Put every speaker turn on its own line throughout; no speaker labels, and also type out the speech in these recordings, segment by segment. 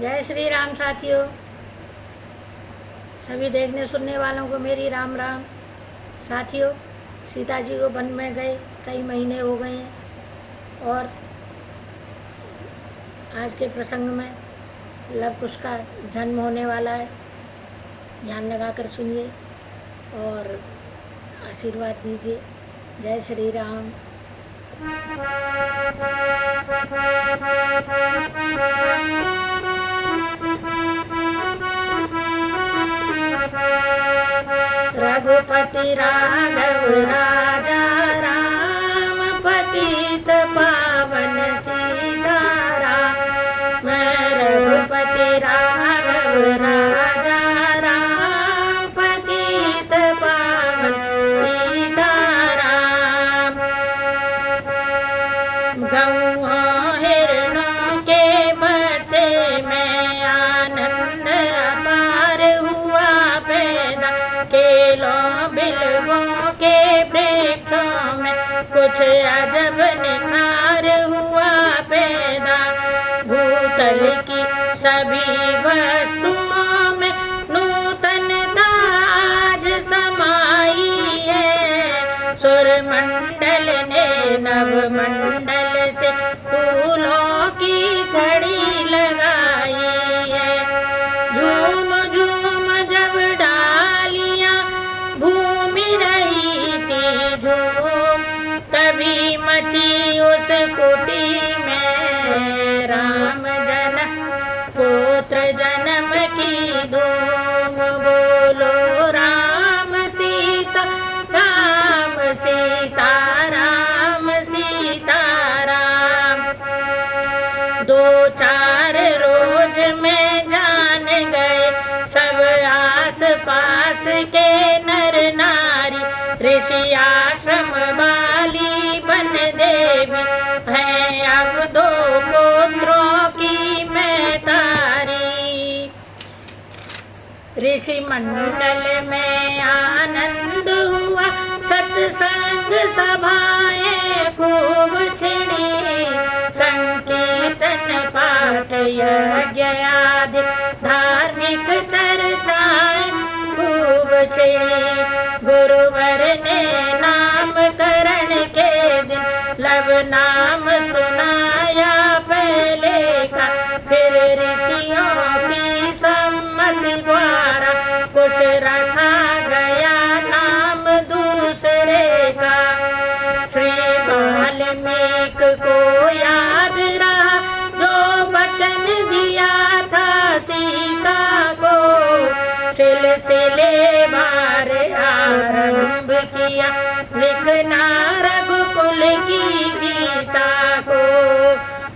जय श्री राम साथियों। सभी देखने सुनने वालों को मेरी राम राम। साथियों, सीता जी को वन में गए कई महीने हो गए हैं और आज के प्रसंग में लव कुश का जन्म होने वाला है। ध्यान लगाकर सुनिए और आशीर्वाद दीजिए। जय श्री राम। रघुपति राघव राजा राम, पतित पावन सीताराम। रघुपति राघव राजा राम, पतित पावन सीताराम। गौ हिरणों के बच्चे में आनंद अपार हुआ पैदा। केलों बिलवों के वृक्षों में कुछ अजब निखार हुआ पैदा। भूतल की सभी वस्तुओं में नूतनता आज समाई है। सुरमंडल ने नवमंडल से फूलों की छड़ी लगाई है। झूम झूम जब डालियां भूमि रही थी झूम, तभी मची उस कुटी में राम जन्म पुत्र जन्म की धूम। बोलो राम सीता राम, सीता राम, सीता राम। दो चार रोज में जान गए सब आस पास के नर नारी। ऋषि आश्रम वाली बन देवी है अब दो पुत्रों की मैं तारी। ऋषि मंडल में आनंद हुआ, सत्संग सभाएं खूब छिड़ी। संकीर्तन पाठ यज्ञ आदि धार्मिक चर्चाएं खूब छिड़ी। गुरुवर ने नामकरण के दिन लव नाम सुनाया पहले का। फिर ऋषियों की सम्मति द्वारा कुछ रखा गया नाम दूसरे का। श्री वाल्मीकि को याद रहा जो वचन दिया था सीता को। सिलसिले बार आरंभ किया लिखना रघुकुल की गीता को।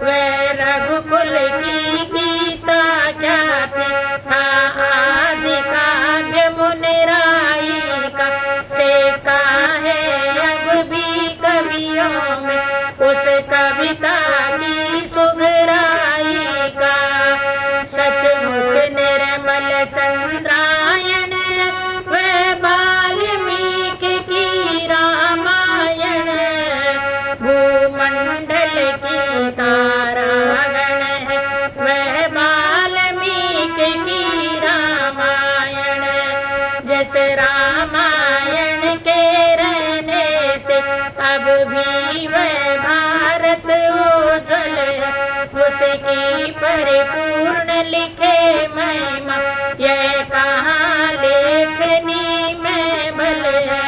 वह रघुकुल की गीता क्या थी, था आदि काव्य मुनिराई का। सेका है अब भी कवियों में उस कविता की सुगराई का। सचमुच निर्मल चंद्रायण वह वाल्मीकि की रामायण। भूमंडल की तारागण है वह वाल्मीकि की रामायण। जिस रामायण के रहने से अब भी वह भारत उज्ज्वल है। उसकी परिपूर्ण लिखे महिमा यह कहाँ लेखनी में बल है।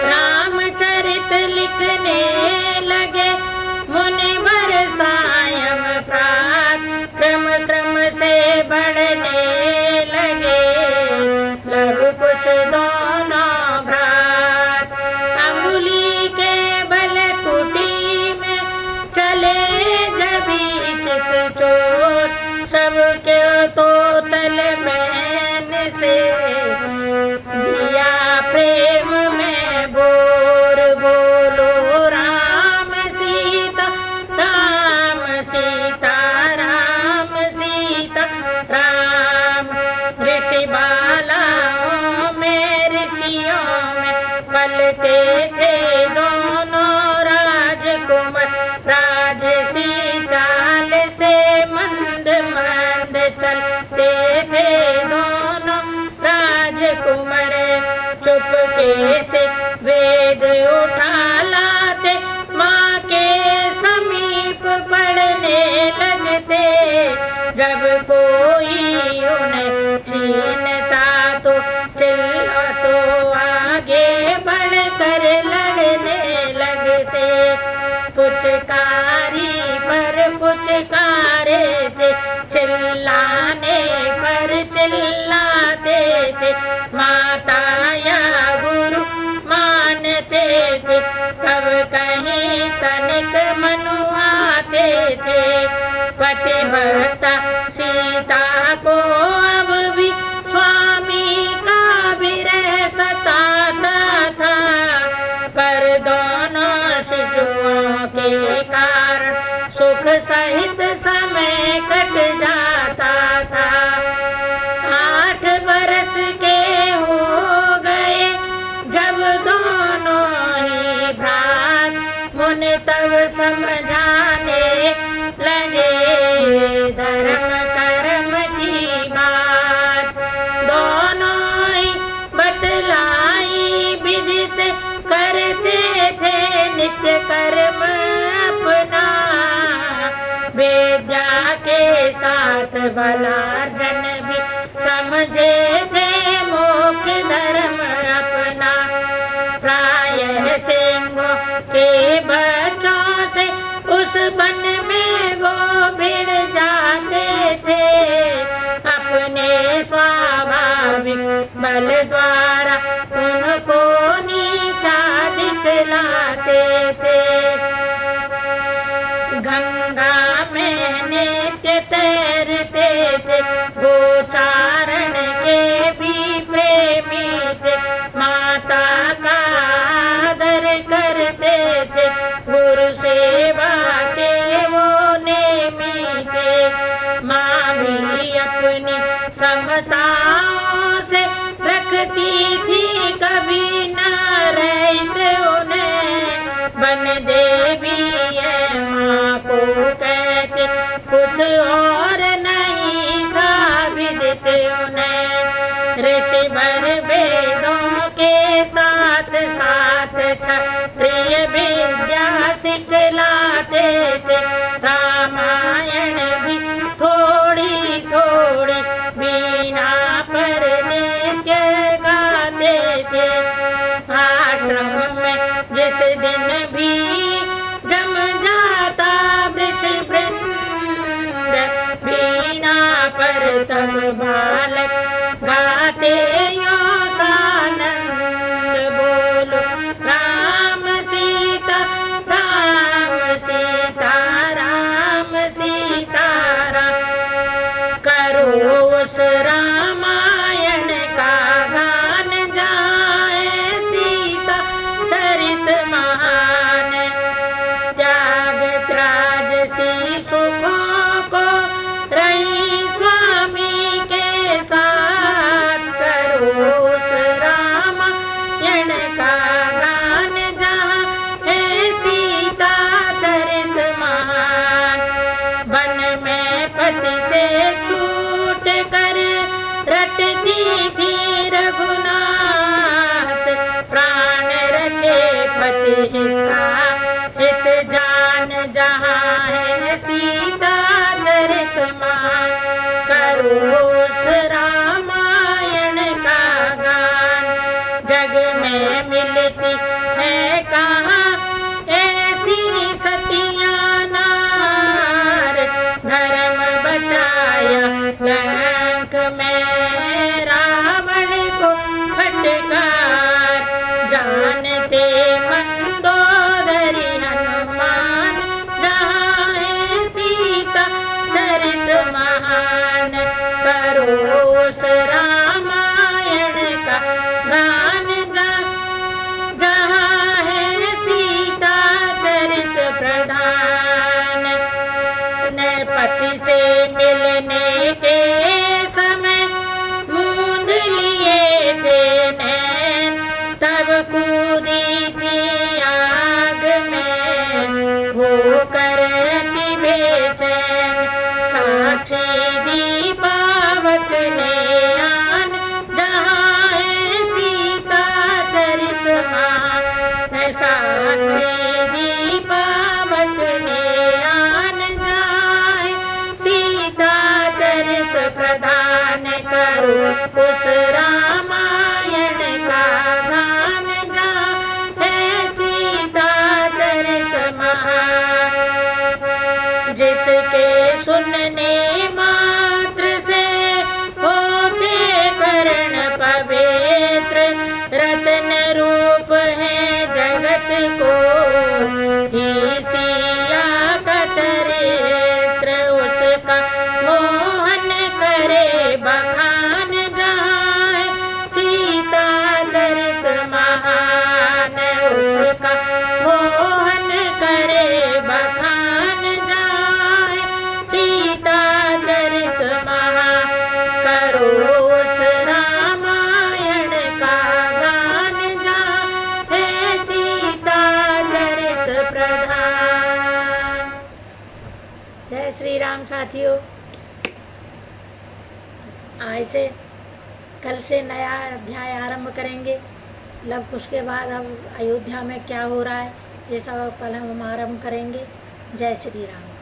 रामचरित लिखने लगे मुनिवर सायं प्रात, क्रम क्रम से बढ़ने लगे लव कुश दोनों भ्रात। अंगुली के बल कुटी में चले जभी चित चोर, सबके तो तल मैन से दिया प्रेम में बोर। बोलो राम सीता राम, सीता राम, सीता राम। ऋषि बालाओं में ऋषियों में पलते थे दोनों राजकुमार। राजसी चाल से मंद फिसलते थे दोनों राजकुमार। चुपके से वेद उठा लाते, माँ के समीप पढ़ने लगते। जब कोई उन्हें छीनता तो आगे बढ़कर लड़ने लगते। पुचकारी पर पुचकारे थे, चिल्लाने पर चिल्लाते थे। माता या गुरु मानते थे, तब कहीं तनिक मनुआते थे। पतिव्रता सीता को अब भी स्वामी का विरह सताता था, पर दोनों शिशुओं के कारण सुख सहित समय कट जाता था। 8 बरस के हो गए जब दोनों ही भ्रात मुनि तब समझाने लगे धर्म कर्म की बात। दोनों ही बतलाई विधि से करते थे नित्य कर्म अपना। विद्या के साथ बलार्जन भी समझे थे मुख्य धर्म अपना। प्रायः सिंहों के बच्चों से उस वन में वो भिड़ जाते थे। अपने स्वाभाविक बल द्वारा उनको नीचा दिखलाते थे। गंगा में नित्य तैरते थे, गोचारण के भी प्रेमी थे। माता का आदर करते थे, गुरु सेवा के वो नेमी थे। माँ भी अपनी समताओं से रखती थी, कभी न रहते उन्हें। बन देवी है माँ को कहते, कुछ और नहीं था विदित उन्हें। ऋषि वर वेदों के साथ साथ क्षत्रिय विद्या सिखलाते थे। रामायण भी थोड़ी थोड़ी वीणा पर नित्य गाते थे। आश्रम में जिस दिन भी जम जाता वृषवृंद, वीणा पर तब बालक गाते यो सानंद। बोलो राम सीता राम सीता राम सीता राम। करो उस रामायण का गान जाए सीता चरित महान। त्याग त्राजसी सुखों को रही स्वामी के साथ। करो उस रामायण का गान जहाँ है सीता चरित महान। वन में पति से छूट कर रटती थी रघुनाथ, प्राण रखे पति का हित जान जहाँ है सीता चरित महान। करो उस रामायण का गान, जग में मिलती है कहाँ ऐसी सतियाँ नार। धर्म बचाया लंक में रावण को फटकार। जानते मंदोदरी हनुमान जहाँ है सीता चरित महान। करो उस रामायण का गान जहाँ है सीता चरित प्रधान। पति से मिलने के समय मूंद लिए थे नैन, तब कूदी थी आग में वो करती बेचैन। साक्षी दीपा उस रामायण का गान जहाँ है सीता चरित महान। जिसके सुनने मात्र से होते कर्ण पवित्र, रत्न रूप है जगत को ही सिया का चरित्र। उसका मोहन करे बखान जहाँ है सीता चरित महान। उसका मोहन करे बखान जहाँ है सीता चरित महान। करो उस रामायण का गान जहाँ है सीता चरित प्रधान। जय श्री राम साथियों। आज से कल से नया अध्याय आरंभ करेंगे। लव कुश के बाद अब अयोध्या में क्या हो रहा है ये सब कल हम आरंभ करेंगे। जय श्री राम।